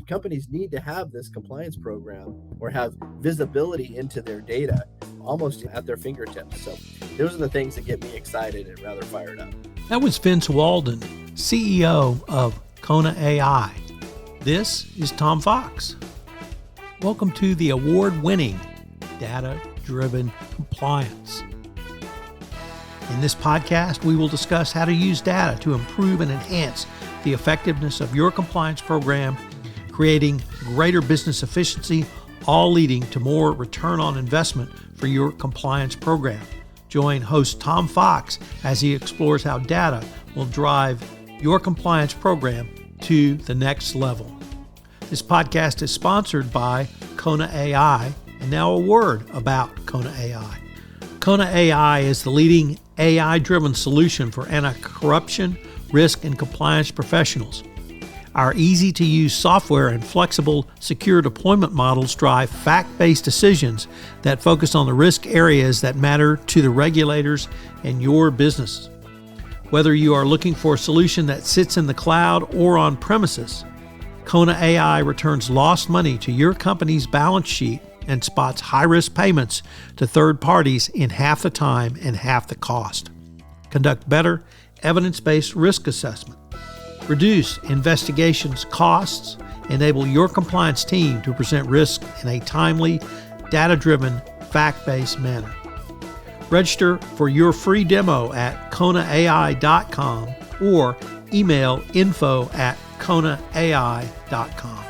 Companies need to have this compliance program or have visibility into their data almost at their fingertips. So those are the things that get me excited and rather fired up. That was Vince Walden, CEO of Kona AI. This is Tom Fox. Welcome to the award-winning Data-Driven Compliance. In this podcast, we will discuss how to use data to improve and enhance the effectiveness of your compliance program, creating greater business efficiency, all leading to more return on investment for your compliance program. Join host Tom Fox as he explores how data will drive your compliance program to the next level. This podcast is sponsored by Kona AI, and now a word about Kona AI. Kona AI is the leading AI-driven solution for anti-corruption, risk, and compliance professionals. Our easy-to-use software and flexible, secure deployment models drive fact-based decisions that focus on the risk areas that matter to the regulators and your business. Whether you are looking for a solution that sits in the cloud or on premises, Kona AI returns lost money to your company's balance sheet and spots high-risk payments to third parties in half the time and half the cost. Conduct better, evidence-based risk assessment. Reduce investigations costs. Enable your compliance team to present risk in a timely, data-driven, fact-based manner. Register for your free demo at konaai.com or email info@konaai.com.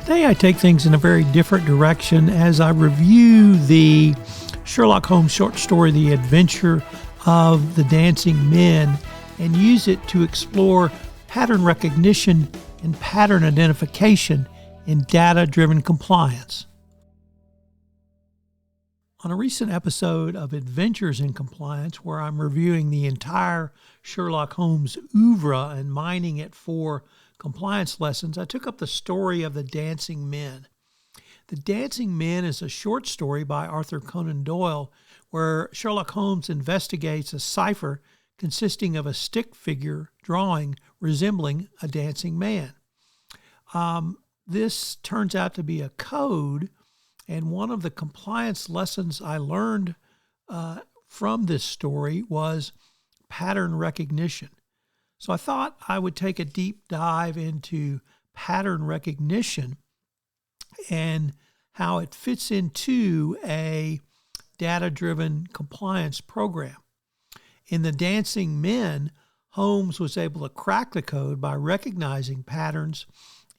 Today I take things in a very different direction as I review the Sherlock Holmes short story, The Adventure of the Dancing Men, and use it to explore pattern recognition and pattern identification in data-driven compliance. On a recent episode of Adventures in Compliance, where I'm reviewing the entire Sherlock Holmes oeuvre and mining it for compliance lessons, I took up the story of the Dancing Men. The Dancing Men is a short story by Arthur Conan Doyle where Sherlock Holmes investigates a cipher consisting of a stick figure drawing resembling a dancing man. This turns out to be a code, and one of the compliance lessons I learned from this story was pattern recognition. So I thought I would take a deep dive into pattern recognition and how it fits into a data-driven compliance program. In the Dancing Men, Holmes was able to crack the code by recognizing patterns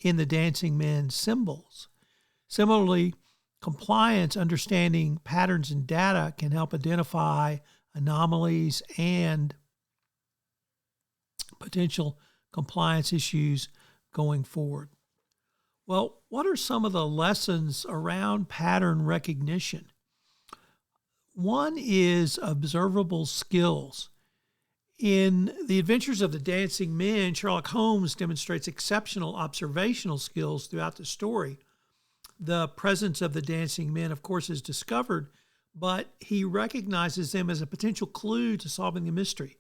in the Dancing Men symbols. Similarly, compliance understanding patterns in data can help identify anomalies and potential compliance issues going forward. Well, what are some of the lessons around pattern recognition? One is observable skills. In The Adventures of the Dancing Men, Sherlock Holmes demonstrates exceptional observational skills throughout the story. The presence of the dancing men, of course, is discovered, but he recognizes them as a potential clue to solving the mystery.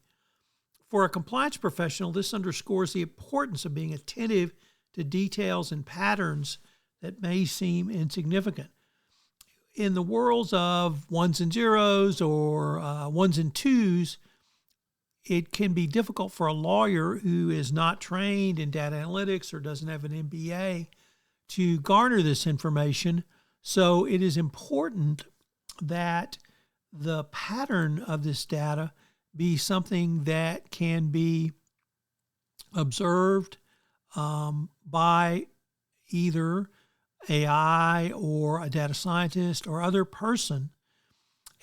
For a compliance professional, this underscores the importance of being attentive to details and patterns that may seem insignificant. In the worlds of ones and zeros or ones and twos, it can be difficult for a lawyer who is not trained in data analytics or doesn't have an MBA to garner this information. So it is important that the pattern of this data be something that can be observed by either AI or a data scientist or other person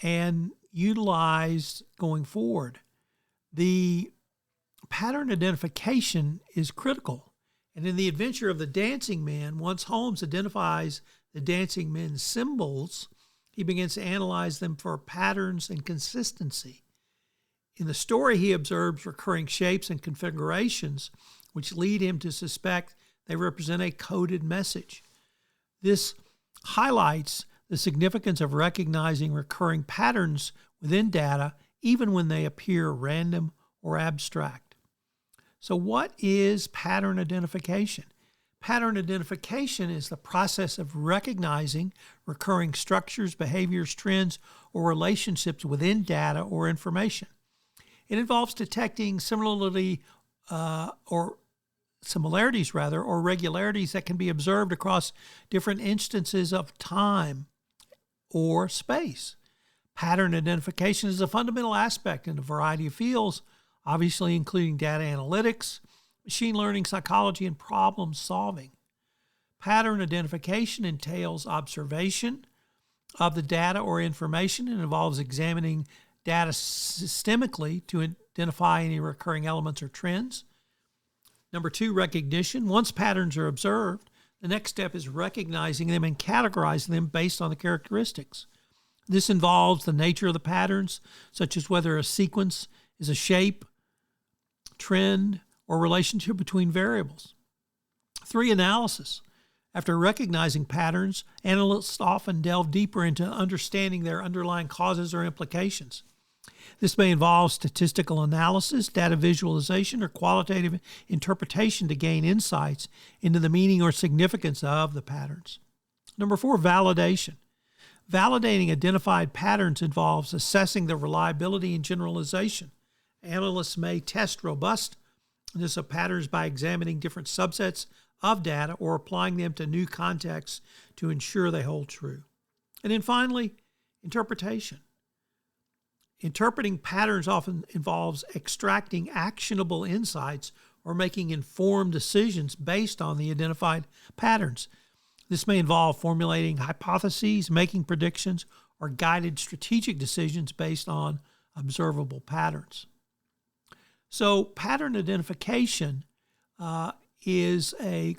and utilized going forward. The pattern identification is critical. And in The Adventure of the Dancing Man, once Holmes identifies the dancing men's symbols, he begins to analyze them for patterns and consistency. In the story, he observes recurring shapes and configurations, which lead him to suspect they represent a coded message. This highlights the significance of recognizing recurring patterns within data, even when they appear random or abstract. So what is pattern identification? Pattern identification is the process of recognizing recurring structures, behaviors, trends, or relationships within data or information. It involves detecting similarities or regularities that can be observed across different instances of time or space. Pattern identification is a fundamental aspect in a variety of fields, obviously including data analytics, machine learning, psychology, and problem solving. Pattern identification entails observation of the data or information and involves examining data systemically to identify any recurring elements or trends. Number 2, recognition. Once patterns are observed, the next step is recognizing them and categorizing them based on the characteristics. This involves the nature of the patterns, such as whether a sequence is a shape, trend, or relationship between variables. 3, analysis. After recognizing patterns, analysts often delve deeper into understanding their underlying causes or implications. This may involve statistical analysis, data visualization, or qualitative interpretation to gain insights into the meaning or significance of the patterns. Number 4, validation. Validating identified patterns involves assessing the reliability and generalization. Analysts may test robustness of patterns by examining different subsets of data or applying them to new contexts to ensure they hold true. And then finally, interpretation. Interpreting patterns often involves extracting actionable insights or making informed decisions based on the identified patterns. This may involve formulating hypotheses, making predictions, or guided strategic decisions based on observable patterns. So pattern identification is a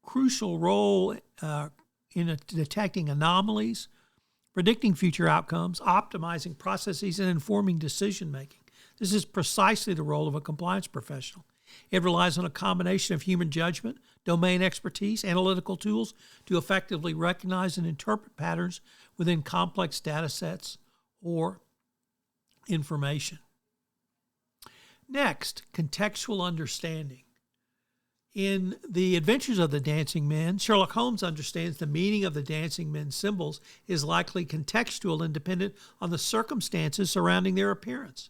crucial role in detecting anomalies, predicting future outcomes, optimizing processes, and informing decision-making. This is precisely the role of a compliance professional. It relies on a combination of human judgment, domain expertise, analytical tools to effectively recognize and interpret patterns within complex data sets or information. Next, contextual understanding. In The Adventures of the Dancing Men, Sherlock Holmes understands the meaning of the dancing men's symbols is likely contextual and dependent on the circumstances surrounding their appearance.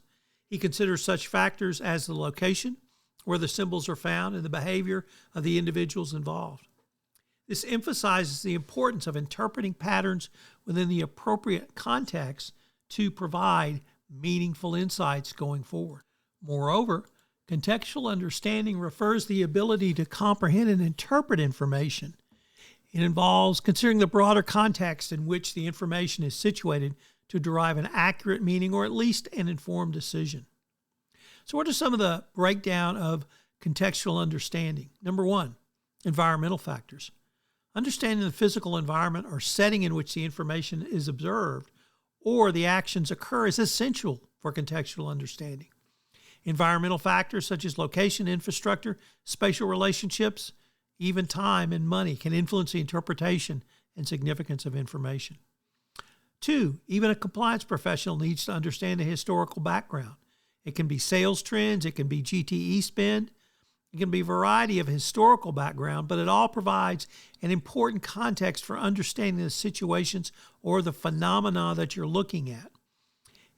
He considers such factors as the location where the symbols are found and the behavior of the individuals involved. This emphasizes the importance of interpreting patterns within the appropriate context to provide meaningful insights going forward. Moreover, contextual understanding refers to the ability to comprehend and interpret information. It involves considering the broader context in which the information is situated to derive an accurate meaning or at least an informed decision. So what are some of the breakdown of contextual understanding? Number 1, environmental factors. Understanding the physical environment or setting in which the information is observed or the actions occur is essential for contextual understanding. Environmental factors such as location, infrastructure, spatial relationships, even time and money can influence the interpretation and significance of information. 2, even a compliance professional needs to understand the historical background. It can be sales trends, it can be GTE spend, it can be a variety of historical background, but it all provides an important context for understanding the situations or the phenomena that you're looking at.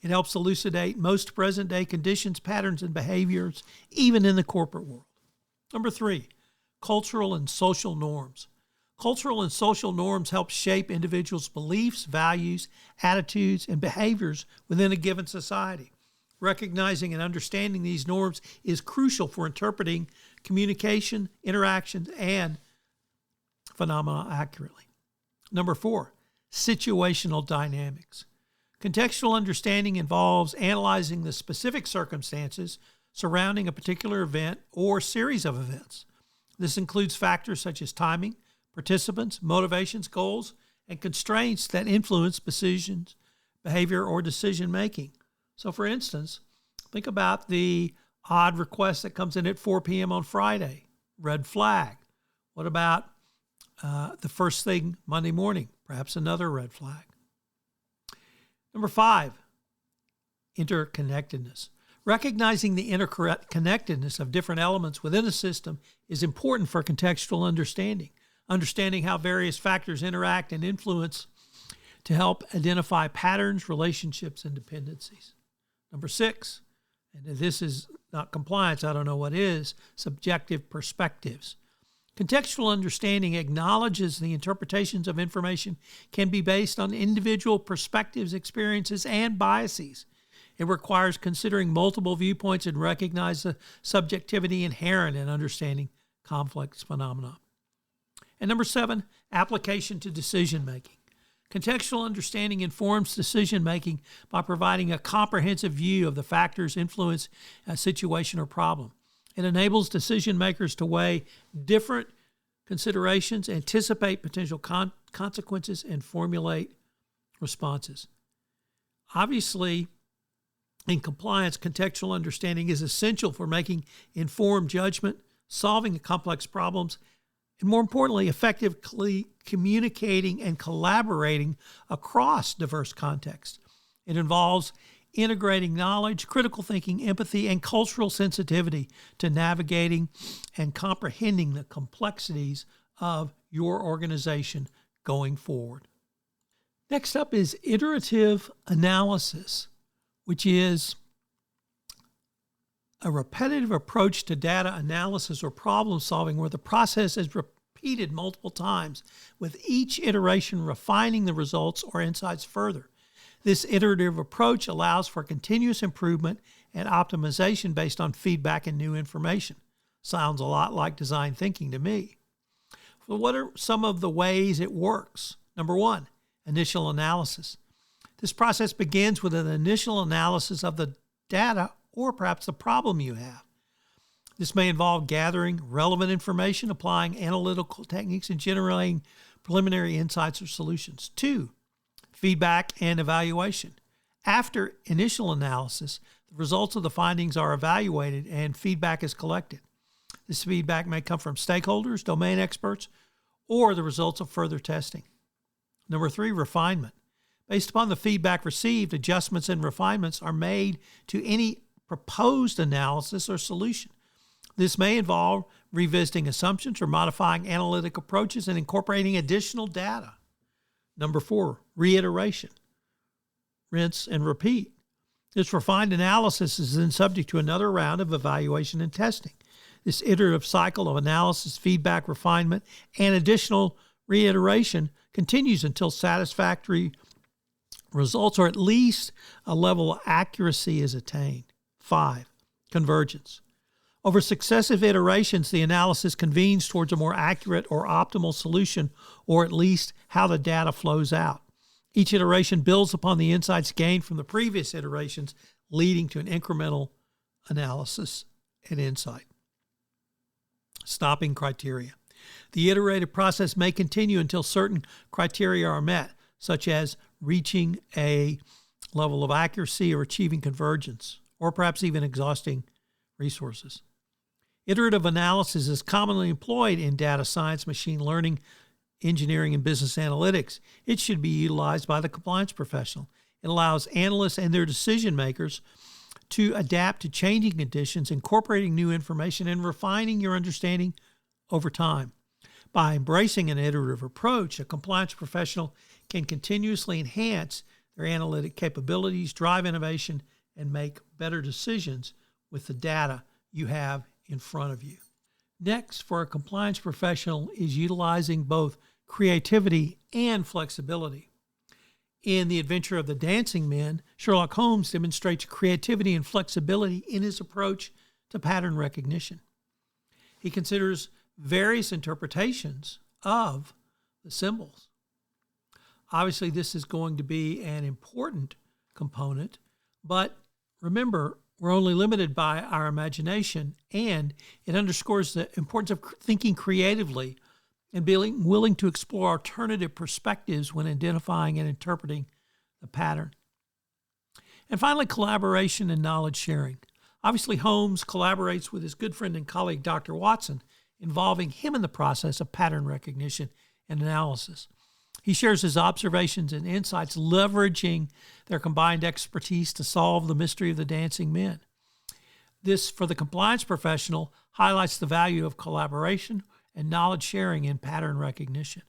It helps elucidate most present-day conditions, patterns, and behaviors, even in the corporate world. Number 3, cultural and social norms. Cultural and social norms help shape individuals' beliefs, values, attitudes, and behaviors within a given society. Recognizing and understanding these norms is crucial for interpreting communication, interactions, and phenomena accurately. Number 4, situational dynamics. Contextual understanding involves analyzing the specific circumstances surrounding a particular event or series of events. This includes factors such as timing, participants, motivations, goals, and constraints that influence decisions, behavior, or decision making. So, for instance, think about the odd request that comes in at 4 p.m. on Friday. Red flag. What about the first thing Monday morning? Perhaps another red flag. Number 5, interconnectedness. Recognizing the interconnectedness of different elements within a system is important for contextual understanding. Understanding how various factors interact and influence to help identify patterns, relationships, and dependencies. Number 6, and if this is not compliance, I don't know what is, subjective perspectives. Contextual understanding acknowledges the interpretations of information can be based on individual perspectives, experiences, and biases. It requires considering multiple viewpoints and recognize the subjectivity inherent in understanding complex phenomena. And number 7, application to decision-making. Contextual understanding informs decision-making by providing a comprehensive view of the factors influence a situation or problem. It enables decision-makers to weigh different considerations, anticipate potential consequences, and formulate responses. Obviously, in compliance, contextual understanding is essential for making informed judgment, solving complex problems, and more importantly, effectively communicating and collaborating across diverse contexts. It involves integrating knowledge, critical thinking, empathy, and cultural sensitivity to navigating and comprehending the complexities of your organization going forward. Next up is iterative analysis, which is a repetitive approach to data analysis or problem solving where the process is repeated multiple times, with each iteration refining the results or insights further. This iterative approach allows for continuous improvement and optimization based on feedback and new information. Sounds a lot like design thinking to me. So what are some of the ways it works? Number 1, initial analysis. This process begins with an initial analysis of the data or perhaps the problem you have. This may involve gathering relevant information, applying analytical techniques, and generating preliminary insights or solutions. 2, feedback and evaluation. After initial analysis, the results of the findings are evaluated and feedback is collected. This feedback may come from stakeholders, domain experts, or the results of further testing. Number 3, refinement. Based upon the feedback received, adjustments and refinements are made to any proposed analysis or solution. This may involve revisiting assumptions or modifying analytic approaches and incorporating additional data. Number 4, reiteration. Rinse and repeat. This refined analysis is then subject to another round of evaluation and testing. This iterative cycle of analysis, feedback, refinement, and additional reiteration continues until satisfactory results or at least a level of accuracy is attained. 5, convergence. Over successive iterations, the analysis convenes towards a more accurate or optimal solution, or at least how the data flows out. Each iteration builds upon the insights gained from the previous iterations, leading to an incremental analysis and insight. Stopping criteria. The iterative process may continue until certain criteria are met, such as reaching a level of accuracy or achieving convergence, or perhaps even exhausting resources. Iterative analysis is commonly employed in data science, machine learning, engineering, and business analytics. It should be utilized by the compliance professional. It allows analysts and their decision makers to adapt to changing conditions, incorporating new information, and refining your understanding over time. By embracing an iterative approach, a compliance professional can continuously enhance their analytic capabilities, drive innovation, and make better decisions with the data you have in front of you. Next, for a compliance professional is utilizing both creativity and flexibility. In The Adventure of the Dancing Men, Sherlock Holmes demonstrates creativity and flexibility in his approach to pattern recognition. He considers various interpretations of the symbols. Obviously, this is going to be an important component, but remember, we're only limited by our imagination, and it underscores the importance of thinking creatively and being willing to explore alternative perspectives when identifying and interpreting the pattern. And finally, collaboration and knowledge sharing. Obviously, Holmes collaborates with his good friend and colleague, Dr. Watson, involving him in the process of pattern recognition and analysis. He shares his observations and insights, leveraging their combined expertise to solve the mystery of the dancing men. This, for the compliance professional, highlights the value of collaboration and knowledge sharing in pattern recognition,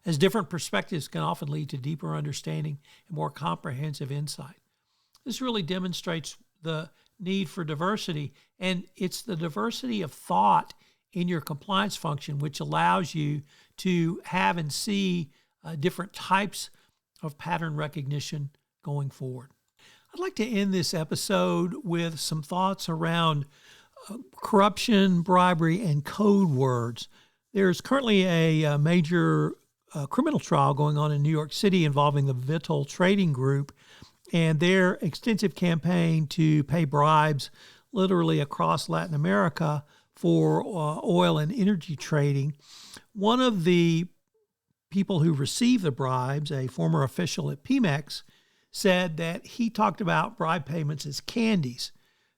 as different perspectives can often lead to deeper understanding and more comprehensive insight. This really demonstrates the need for diversity, and it's the diversity of thought in your compliance function which allows you to have and see different types of pattern recognition going forward. I'd like to end this episode with some thoughts around corruption, bribery, and code words. There's currently a major criminal trial going on in New York City involving the Vitol Trading Group and their extensive campaign to pay bribes literally across Latin America for oil and energy trading. One of the people who received the bribes, a former official at Pemex, said that he talked about bribe payments as candies.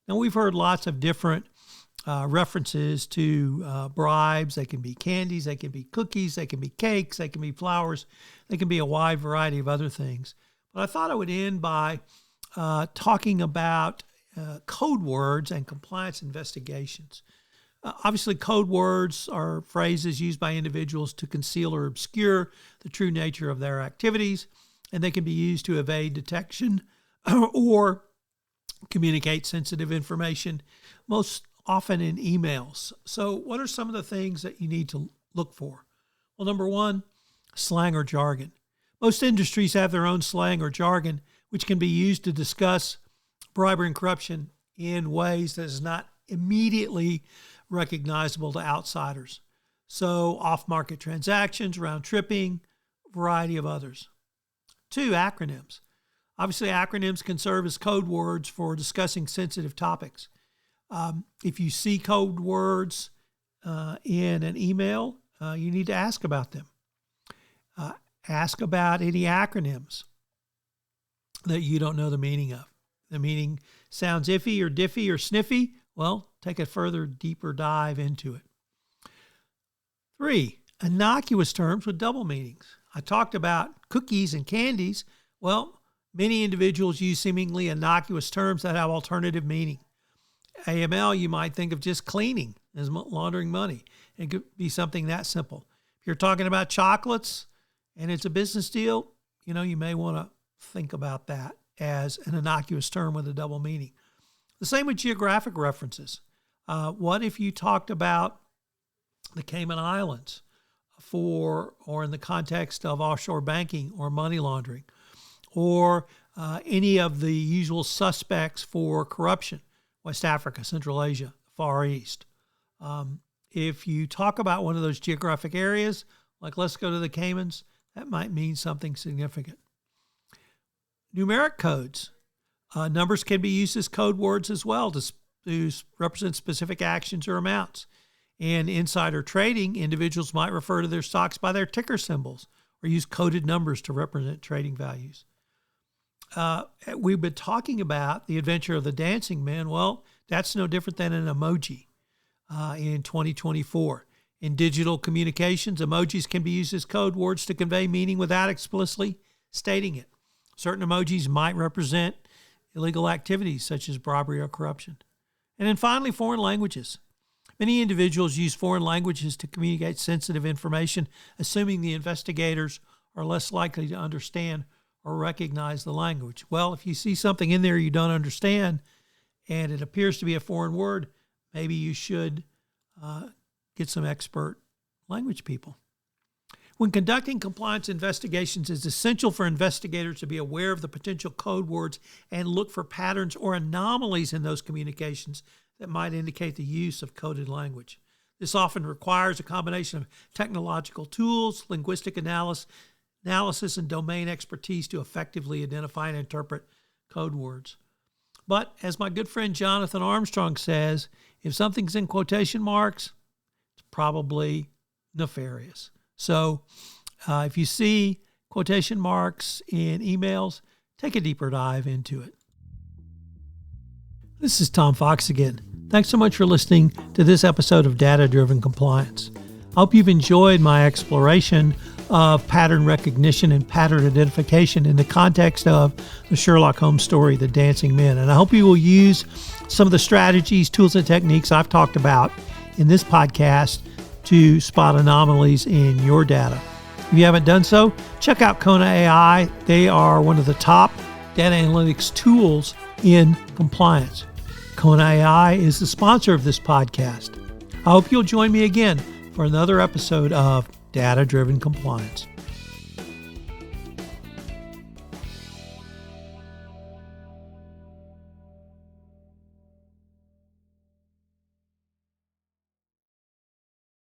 Now, we've heard lots of different references to bribes. They can be candies, they can be cookies, they can be cakes, they can be flowers, they can be a wide variety of other things. But I thought I would end by talking about code words and compliance investigations. Obviously, code words are phrases used by individuals to conceal or obscure the true nature of their activities, and they can be used to evade detection or communicate sensitive information, most often in emails. So what are some of the things that you need to look for? Well, number one, slang or jargon. Most industries have their own slang or jargon, which can be used to discuss bribery and corruption in ways that is not immediately recognizable to outsiders. So off-market transactions, round tripping, variety of others. 2, acronyms. Obviously, acronyms can serve as code words for discussing sensitive topics. If you see code words in an email, you need to ask about them. Ask about any acronyms that you don't know the meaning of. The meaning sounds iffy or diffy or sniffy. Well, take a further, deeper dive into it. 3, innocuous terms with double meanings. I talked about cookies and candies. Well, many individuals use seemingly innocuous terms that have alternative meaning. AML, you might think of just cleaning as laundering money. It could be something that simple. If you're talking about chocolates and it's a business deal, you may want to think about that as an innocuous term with a double meaning. The same with geographic references. What if you talked about the Cayman Islands or in the context of offshore banking or money laundering, or any of the usual suspects for corruption, West Africa, Central Asia, Far East. If you talk about one of those geographic areas, like let's go to the Caymans, that might mean something significant. Numeric codes. Numbers can be used as code words as well to represent specific actions or amounts. In insider trading, individuals might refer to their stocks by their ticker symbols or use coded numbers to represent trading values. We've been talking about the adventure of the dancing man. Well, that's no different than an emoji in 2024. In digital communications, emojis can be used as code words to convey meaning without explicitly stating it. Certain emojis might represent illegal activities such as bribery or corruption. And then finally, foreign languages. Many individuals use foreign languages to communicate sensitive information, assuming the investigators are less likely to understand or recognize the language. Well, if you see something in there you don't understand and it appears to be a foreign word, maybe you should get some expert language people. When conducting compliance investigations, it's essential for investigators to be aware of the potential code words and look for patterns or anomalies in those communications that might indicate the use of coded language. This often requires a combination of technological tools, linguistic analysis, and domain expertise to effectively identify and interpret code words. But as my good friend Jonathan Armstrong says, if something's in quotation marks, it's probably nefarious. So if you see quotation marks in emails, take a deeper dive into it. This is Tom Fox again. Thanks so much for listening to this episode of Data Driven Compliance. I hope you've enjoyed my exploration of pattern recognition and pattern identification in the context of the Sherlock Holmes story, The Dancing Men. And I hope you will use some of the strategies, tools, and techniques I've talked about in this podcast to spot anomalies in your data. If you haven't done so, check out Kona AI. They are one of the top data analytics tools in compliance. Kona AI is the sponsor of this podcast. I hope you'll join me again for another episode of Data-Driven Compliance.